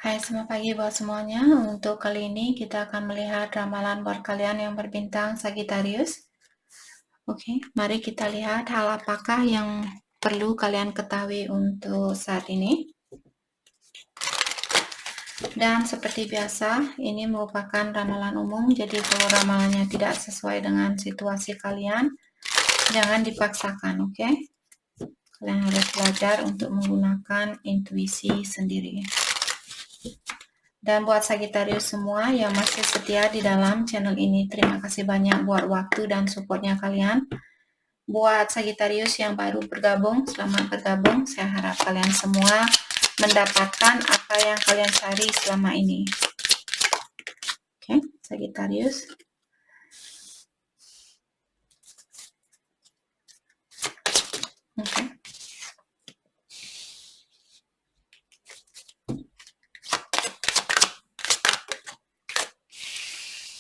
Hai, selamat pagi buat semuanya. Untuk kali ini kita akan melihat ramalan buat kalian yang berbintang Sagittarius. Oke, mari kita lihat hal apakah yang perlu kalian ketahui untuk saat ini. Dan seperti biasa, ini merupakan ramalan umum, jadi kalau ramalannya tidak sesuai dengan situasi kalian, jangan dipaksakan, oke? Kalian harus belajar untuk menggunakan intuisi sendiri. Dan buat Sagittarius semua yang masih setia di dalam channel ini, terima kasih banyak buat waktu dan supportnya kalian. Buat Sagittarius yang baru bergabung, selamat bergabung. Saya harap kalian semua mendapatkan apa yang kalian cari selama ini. Oke, Sagittarius. Oke.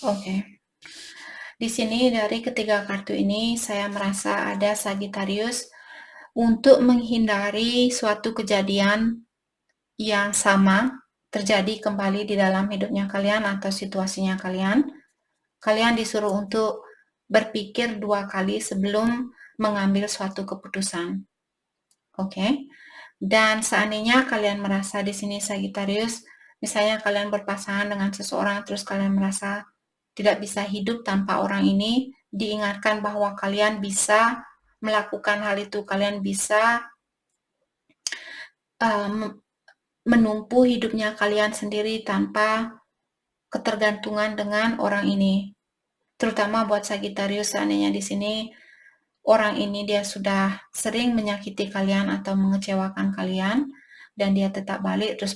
Oke. Di sini dari ketiga kartu ini saya merasa ada Sagittarius untuk menghindari suatu kejadian yang sama terjadi kembali di dalam hidupnya kalian atau situasinya kalian. Kalian disuruh untuk berpikir 2 kali sebelum mengambil suatu keputusan. Oke. Dan seandainya kalian merasa di sini Sagittarius, misalnya kalian berpasangan dengan seseorang terus kalian merasa tidak bisa hidup tanpa orang ini, diingatkan bahwa kalian bisa melakukan hal itu, kalian bisa menumpu hidupnya kalian sendiri tanpa ketergantungan dengan orang ini. Terutama buat Sagittarius, seandainya di sini orang ini dia sudah sering menyakiti kalian atau mengecewakan kalian dan dia tetap balik terus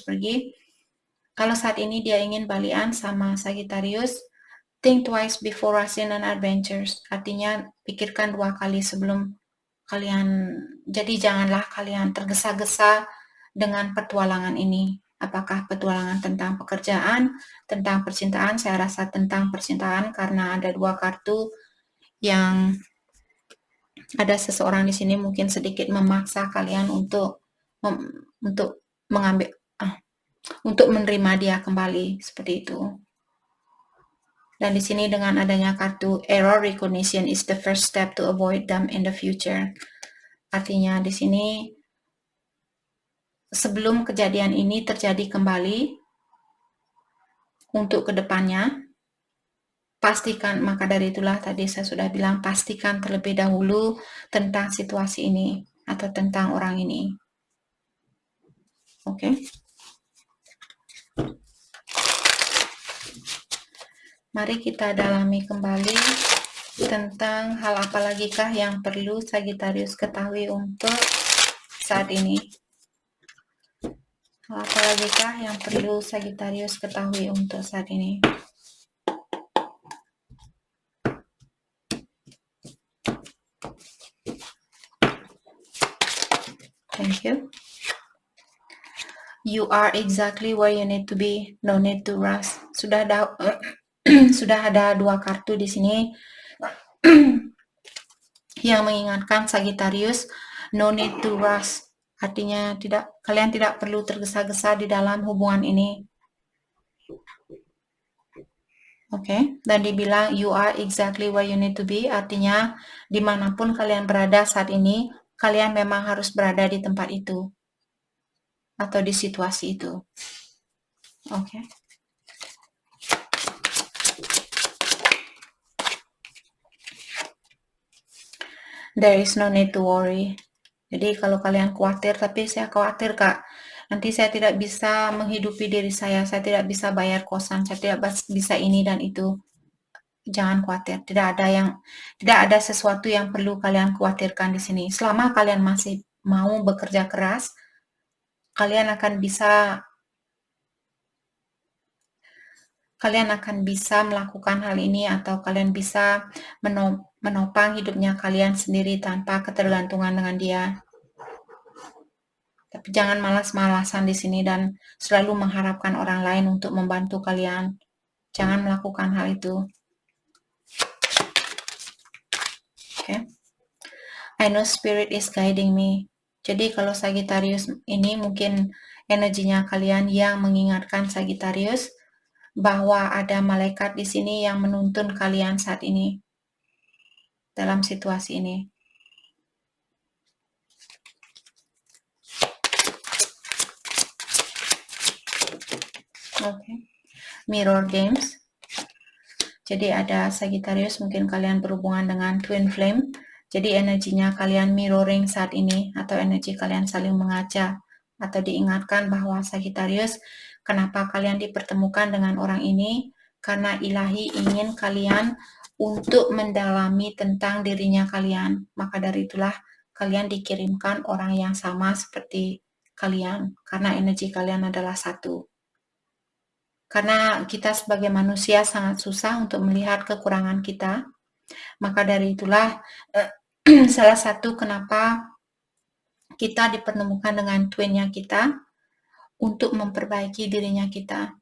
pergi. Kalau saat ini dia ingin balikan sama Sagittarius, think twice before rushing an adventures. Artinya pikirkan 2 kali sebelum kalian, jadi janganlah kalian tergesa-gesa dengan petualangan ini. Apakah petualangan tentang pekerjaan, tentang percintaan? Saya rasa tentang percintaan karena ada 2 kartu yang ada seseorang di sini mungkin sedikit memaksa kalian untuk mengambil untuk menerima dia kembali seperti itu. Dan di sini dengan adanya kartu error recognition is the first step to avoid them in the future. Artinya di sini sebelum kejadian ini terjadi kembali untuk kedepannya, pastikan, maka dari itulah tadi saya sudah bilang pastikan terlebih dahulu tentang situasi ini atau tentang orang ini. Oke. Mari kita dalami kembali tentang hal apa lagikah yang perlu Sagittarius ketahui untuk saat ini. Hal apa lagikah yang perlu Sagittarius ketahui untuk saat ini. Thank you. You are exactly where you need to be, no need to rush. Sudah ada 2 kartu di sini yang mengingatkan Sagittarius, no need to rush. Artinya kalian tidak perlu tergesa-gesa di dalam hubungan ini. Oke, dan dibilang you are exactly where you need to be, artinya dimanapun kalian berada saat ini, kalian memang harus berada di tempat itu atau di situasi itu. Oke. There is no need to worry. Jadi kalau kalian khawatir, tapi saya khawatir Kak, nanti saya tidak bisa menghidupi diri saya tidak bisa bayar kosan, saya tidak bisa ini dan itu. Jangan khawatir, tidak ada sesuatu yang perlu kalian khawatirkan di sini. Selama kalian masih mau bekerja keras, kalian akan bisa melakukan hal ini atau kalian bisa menopang hidupnya kalian sendiri tanpa ketergantungan dengan dia. Tapi jangan malas-malasan di sini dan selalu mengharapkan orang lain untuk membantu kalian. Jangan melakukan hal itu. Okay. I know spirit is guiding me. Jadi kalau Sagittarius ini mungkin energinya kalian yang mengingatkan Sagittarius bahwa ada malaikat di sini yang menuntun kalian saat ini dalam situasi ini. Oke. Mirror games. Jadi ada Sagittarius, mungkin kalian berhubungan dengan twin flame. Jadi energinya kalian mirroring saat ini, atau energi kalian saling mengaca, atau diingatkan bahwa Sagittarius, kenapa kalian dipertemukan dengan orang ini? Karena ilahi ingin kalian untuk mendalami tentang dirinya kalian. Maka dari itulah kalian dikirimkan orang yang sama seperti kalian, karena energi kalian adalah satu. Karena kita sebagai manusia sangat susah untuk melihat kekurangan kita. Maka dari itulah salah satu kenapa kita dipertemukan dengan twinnya kita untuk memperbaiki dirinya kita.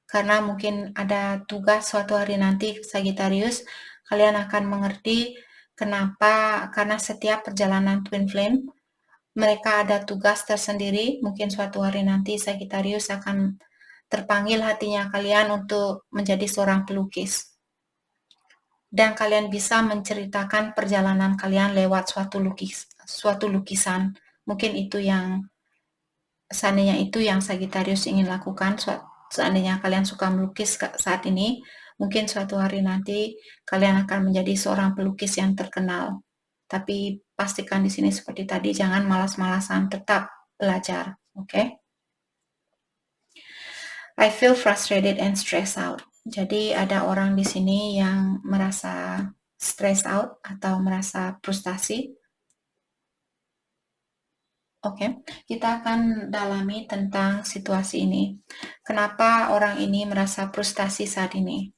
Karena mungkin ada tugas suatu hari nanti Sagittarius, kalian akan mengerti kenapa, karena setiap perjalanan twin flame mereka ada tugas tersendiri. Mungkin suatu hari nanti Sagittarius akan terpanggil hatinya kalian untuk menjadi seorang pelukis. Dan kalian bisa menceritakan perjalanan kalian lewat suatu lukisan. Mungkin itu yang, seandainya itu yang Sagittarius ingin lakukan, seandainya kalian suka melukis saat ini, mungkin suatu hari nanti kalian akan menjadi seorang pelukis yang terkenal. Tapi pastikan di sini seperti tadi, jangan malas-malasan, tetap belajar, oke? I feel frustrated and stressed out. Jadi ada orang di sini yang merasa stress out atau merasa frustasi. Oke, kita akan dalami tentang situasi ini. Kenapa orang ini merasa frustasi saat ini?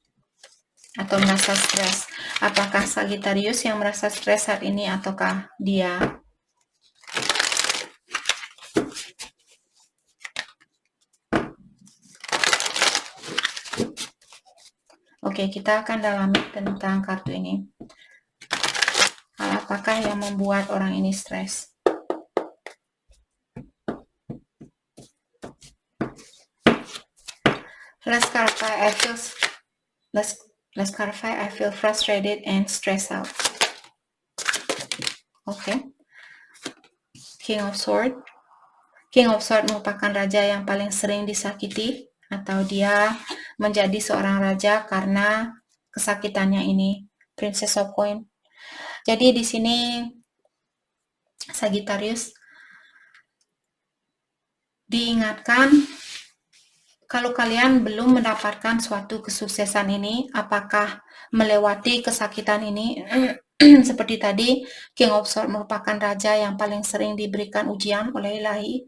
Atau merasa stres? Apakah Sagittarius yang merasa stres saat ini ataukah dia? Oke, kita akan dalami tentang kartu ini. Hal apakah yang membuat orang ini stres? Let's clarify. I feel frustrated and stressed out. Okay. King of Swords. King of Swords merupakan raja yang paling sering disakiti, atau dia menjadi seorang raja karena kesakitannya ini. Princess of Coins. Jadi di sini Sagittarius diingatkan, kalau kalian belum mendapatkan suatu kesuksesan ini, apakah melewati kesakitan ini, seperti tadi, King of Swords merupakan raja yang paling sering diberikan ujian oleh ilahi,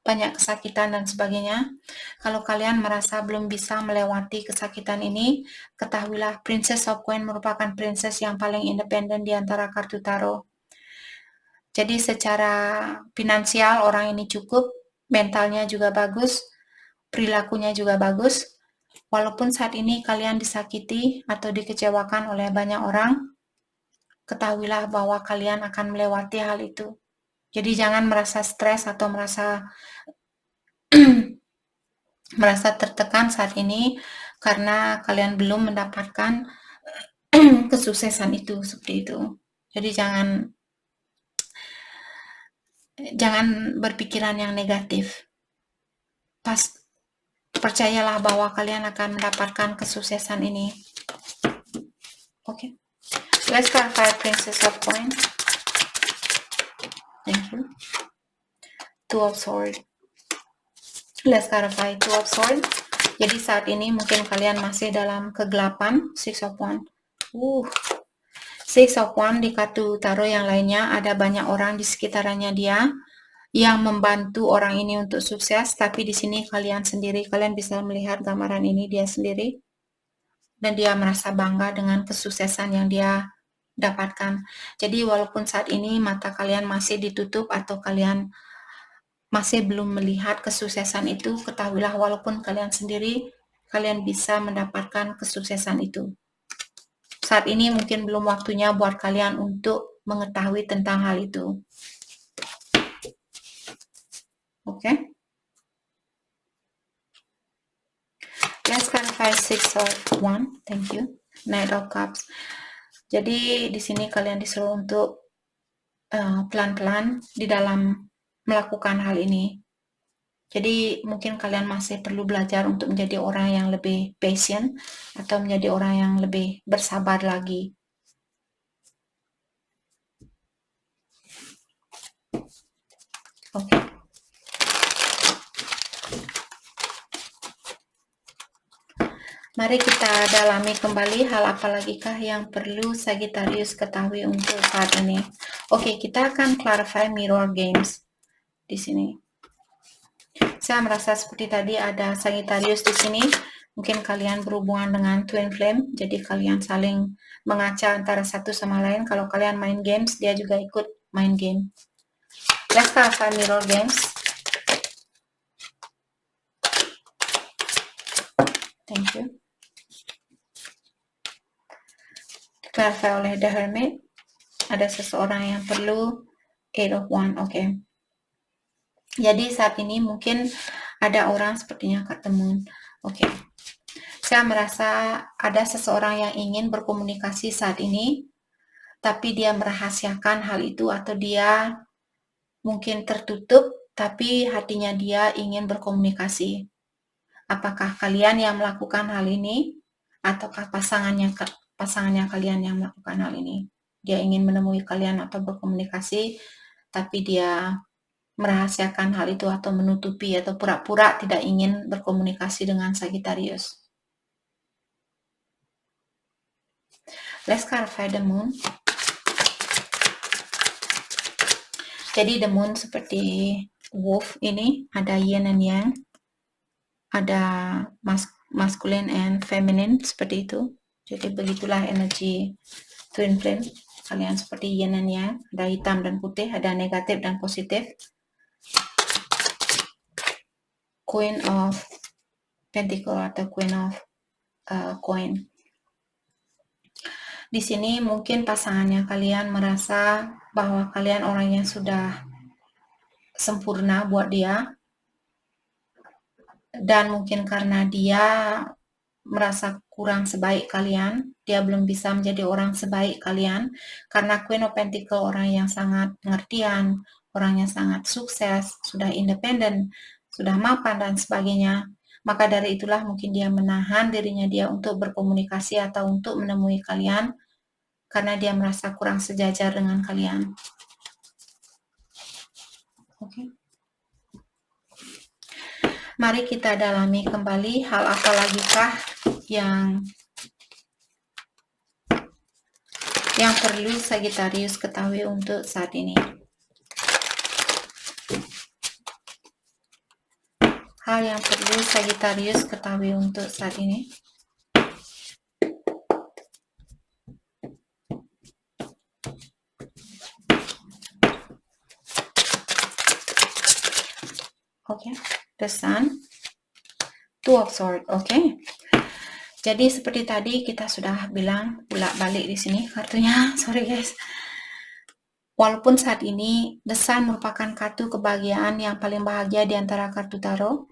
banyak kesakitan dan sebagainya. Kalau kalian merasa belum bisa melewati kesakitan ini, ketahuilah Princess of Coins merupakan princess yang paling independen di antara kartu tarot. Jadi secara finansial orang ini cukup, mentalnya juga bagus, perilakunya juga bagus. Walaupun saat ini kalian disakiti atau dikecewakan oleh banyak orang, ketahuilah bahwa kalian akan melewati hal itu. Jadi jangan merasa stres atau merasa tertekan saat ini karena kalian belum mendapatkan kesuksesan itu, seperti itu. Jadi jangan berpikiran yang negatif. Percayalah bahwa kalian akan mendapatkan kesuksesan ini. Oke. Let's clarify Princess of Coins. Thank you. Two of Swords. Let's clarify Two of Swords. Jadi saat ini mungkin kalian masih dalam kegelapan. Six of Wands. Six of Wands di kartu tarot yang lainnya, ada banyak orang di sekitarannya dia yang membantu orang ini untuk sukses, tapi di sini kalian sendiri, kalian bisa melihat gambaran ini dia sendiri, dan dia merasa bangga dengan kesuksesan yang dia dapatkan. Jadi walaupun saat ini mata kalian masih ditutup atau kalian masih belum melihat kesuksesan itu, ketahuilah walaupun kalian sendiri, kalian bisa mendapatkan kesuksesan itu. Saat ini mungkin belum waktunya buat kalian untuk mengetahui tentang hal itu. Oke. Let's clarify 6 or 1. Thank you. Knight of Cups. Jadi di sini kalian disuruh untuk pelan-pelan di dalam melakukan hal ini. Jadi mungkin kalian masih perlu belajar untuk menjadi orang yang lebih patient atau menjadi orang yang lebih bersabar lagi. Oke. Mari kita dalami kembali hal apa lagikah yang perlu Sagittarius ketahui untuk saat ini. Oke, kita akan clarify mirror games di sini. Saya merasa seperti tadi ada Sagittarius di sini. Mungkin kalian berhubungan dengan twin flame, jadi kalian saling mengaca antara satu sama lain. Kalau kalian main games, dia juga ikut main game. Let's clarify mirror games. Thank you. Clarify oleh The Hermit. Ada seseorang yang perlu 8 of Wands. Oke. Jadi saat ini mungkin ada orang sepertinya Kak Temun. Oke. Saya merasa ada seseorang yang ingin berkomunikasi saat ini, tapi dia merahasiakan hal itu atau dia mungkin tertutup, tapi hatinya dia ingin berkomunikasi. Apakah kalian yang melakukan hal ini, ataukah pasangannya kalian yang melakukan hal ini? Dia ingin menemui kalian atau berkomunikasi, tapi dia merahasiakan hal itu atau menutupi atau pura-pura tidak ingin berkomunikasi dengan Sagittarius. Let's clarify the moon. Jadi the moon seperti wolf ini, ada yin and yang, ada masculine and feminine seperti itu. Jadi begitulah energi twin flame. Kalian seperti yin and yang, ada hitam dan putih, ada negatif dan positif. Queen of Pentacle atau Queen of Coin. Di sini mungkin pasangannya kalian merasa bahwa kalian orang yang sudah sempurna buat dia, dan mungkin karena dia merasa kurang sebaik kalian, dia belum bisa menjadi orang sebaik kalian, karena Queen of Pentacle orang yang sangat pengertian, orang yang sangat sukses, sudah independen, sudah mapan dan sebagainya. Maka dari itulah mungkin dia menahan dirinya dia untuk berkomunikasi atau untuk menemui kalian, karena dia merasa kurang sejajar dengan kalian. Oke. Mari kita dalami kembali hal apa lagikah yang perlu Sagittarius ketahui untuk saat ini. Hal yang perlu Sagittarius ketahui untuk saat ini. Oke, the Sun, Two of Swords. Oke. Jadi seperti tadi kita sudah bilang bolak-balik di sini kartunya. Sorry guys. Walaupun saat ini the Sun merupakan kartu kebahagiaan yang paling bahagia di antara kartu tarot.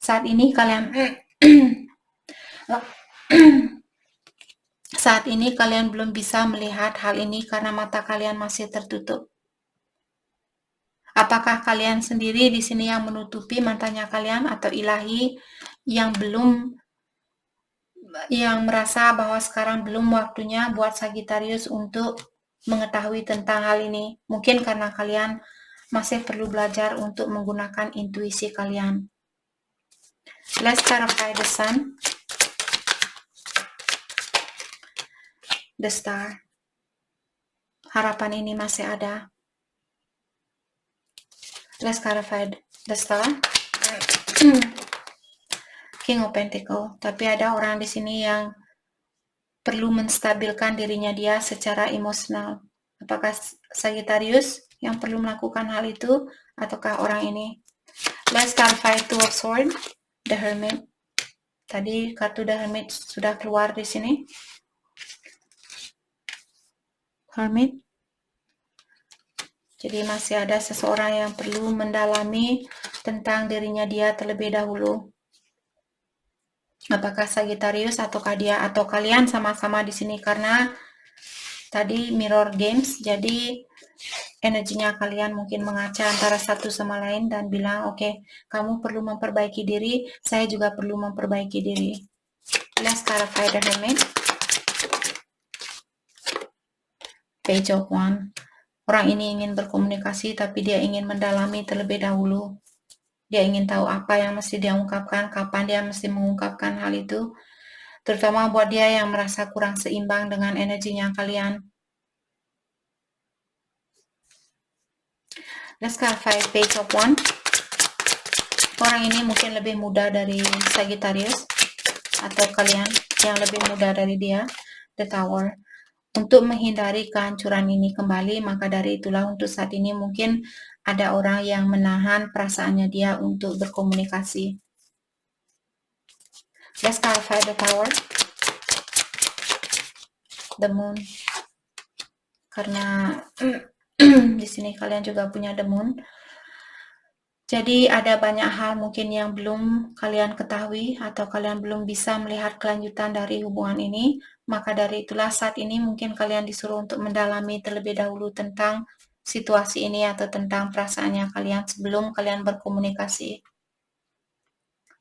Saat ini kalian saat ini kalian belum bisa melihat hal ini karena mata kalian masih tertutup. Apakah kalian sendiri di sini yang menutupi matanya kalian atau ilahi yang merasa bahwa sekarang belum waktunya buat Sagittarius untuk mengetahui tentang hal ini? Mungkin karena kalian masih perlu belajar untuk menggunakan intuisi kalian. Let's clarify the Sun, the Star. Harapan ini masih ada. Let's clarify the Star. King of Pentacle. Tapi ada orang di sini yang perlu menstabilkan dirinya dia secara emosional. Apakah Sagittarius yang perlu melakukan hal itu ataukah orang ini? Let's clarify Two of Swords, the Hermit. Tadi kartu the Hermit sudah keluar di sini. Hermit. Jadi masih ada seseorang yang perlu mendalami tentang dirinya dia terlebih dahulu. Apakah Sagittarius ataukah dia atau kalian sama-sama di sini, karena tadi mirror games, jadi energinya kalian mungkin mengaca antara satu sama lain dan bilang, oke, kamu perlu memperbaiki diri, saya juga perlu memperbaiki diri. Let's clarify the Hermit. Page of Wands. Orang ini ingin berkomunikasi, tapi dia ingin mendalami terlebih dahulu. Dia ingin tahu apa yang mesti dia ungkapkan, kapan dia mesti mengungkapkan hal itu. Terutama buat dia yang merasa kurang seimbang dengan energinya kalian. Let's clarify Page of Wands. Orang ini mungkin lebih muda dari Sagittarius, atau kalian yang lebih muda dari dia, The Tower. Untuk menghindari kehancuran ini kembali, maka dari itulah untuk saat ini mungkin ada orang yang menahan perasaannya dia untuk berkomunikasi. Let's clarify the Tower. The Moon. Karena di sini kalian juga punya The Moon. Jadi ada banyak hal mungkin yang belum kalian ketahui atau kalian belum bisa melihat kelanjutan dari hubungan ini. Maka dari itulah saat ini mungkin kalian disuruh untuk mendalami terlebih dahulu tentang situasi ini atau tentang perasaannya kalian sebelum kalian berkomunikasi.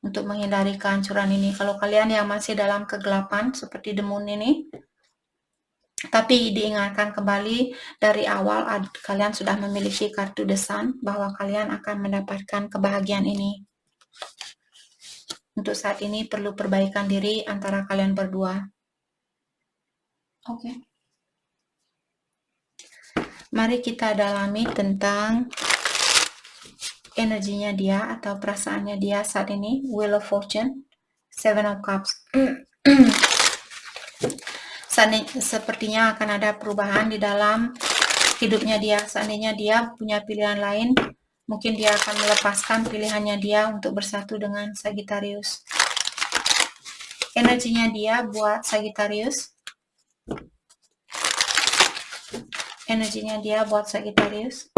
Untuk menghindari kehancuran ini. Kalau kalian yang masih dalam kegelapan seperti The Moon ini, tapi diingatkan kembali dari awal kalian sudah memiliki kartu The Sun bahwa kalian akan mendapatkan kebahagiaan ini. Untuk saat ini perlu perbaikan diri antara kalian berdua. Oke. Mari kita dalami tentang energinya dia atau perasaannya dia saat ini. Wheel of Fortune, Seven of Cups. Sepertinya akan ada perubahan di dalam hidupnya dia. Seandainya dia punya pilihan lain, mungkin dia akan melepaskan pilihannya dia untuk bersatu dengan Sagittarius. Energinya dia buat Sagittarius. Energinya dia buat Sagittarius.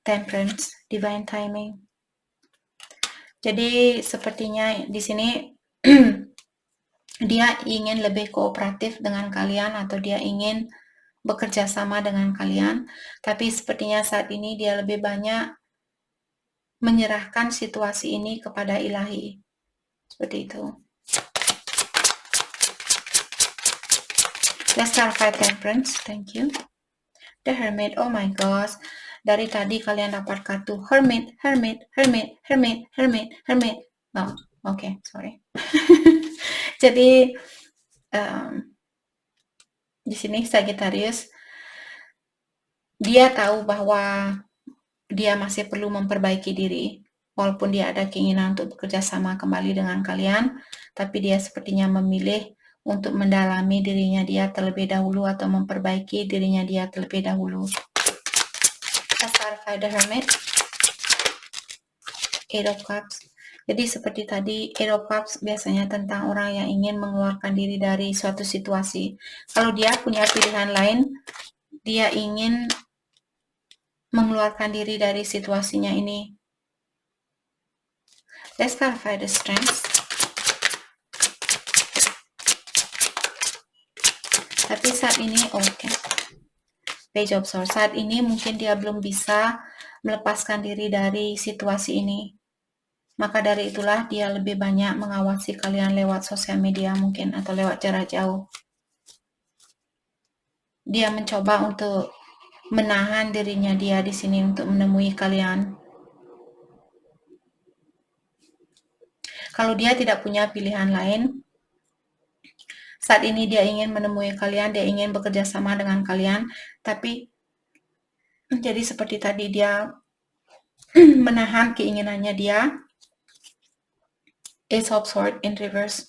Temperance, divine timing. Jadi sepertinya di sini dia ingin lebih kooperatif dengan kalian atau dia ingin bekerja sama dengan kalian, tapi sepertinya saat ini dia lebih banyak menyerahkan situasi ini kepada ilahi. Seperti itu. Let's clarify Temperance. Thank you. The Hermit. Oh my gosh. Dari tadi kalian dapat kartu Hermit, Hermit, Hermit, Hermit, Hermit, Hermit. Oh, oke, sorry. Jadi di sini Sagittarius dia tahu bahwa dia masih perlu memperbaiki diri, walaupun dia ada keinginan untuk bekerja sama kembali dengan kalian, tapi dia sepertinya memilih untuk mendalami dirinya dia terlebih dahulu atau memperbaiki dirinya dia terlebih dahulu. Let's clarify the Hermit. Eight of Cups. Jadi seperti tadi, Eight of Cups biasanya tentang orang yang ingin mengeluarkan diri dari suatu situasi. Kalau dia punya pilihan lain, dia ingin mengeluarkan diri dari situasinya ini. Let's clarify the Strength. Tapi saat ini, oke. Page of Swords. Saat ini mungkin dia belum bisa melepaskan diri dari situasi ini. Maka dari itulah dia lebih banyak mengawasi kalian lewat sosial media mungkin atau lewat jarak jauh. Dia mencoba untuk menahan dirinya dia di sini untuk menemui kalian. Kalau dia tidak punya pilihan lain, saat ini dia ingin menemui kalian, dia ingin bekerja sama dengan kalian, tapi jadi seperti tadi dia menahan keinginannya dia. Ace of Swords in reverse.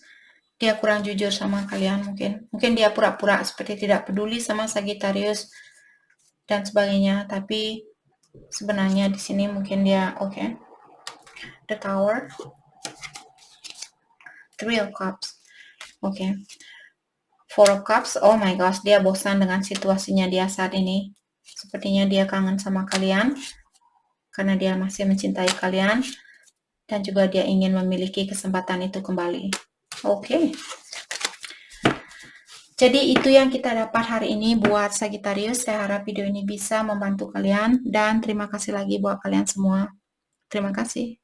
Dia kurang jujur sama kalian mungkin. Mungkin dia pura-pura seperti tidak peduli sama Sagittarius dan sebagainya, tapi sebenarnya di sini mungkin dia oke. The Tower. Three of Cups. Oke. Four of Cups, oh my gosh, dia bosan dengan situasinya dia saat ini. Sepertinya dia kangen sama kalian, karena dia masih mencintai kalian, dan juga dia ingin memiliki kesempatan itu kembali. Oke. Jadi itu yang kita dapat hari ini buat Sagittarius. Saya harap video ini bisa membantu kalian, dan terima kasih lagi buat kalian semua. Terima kasih.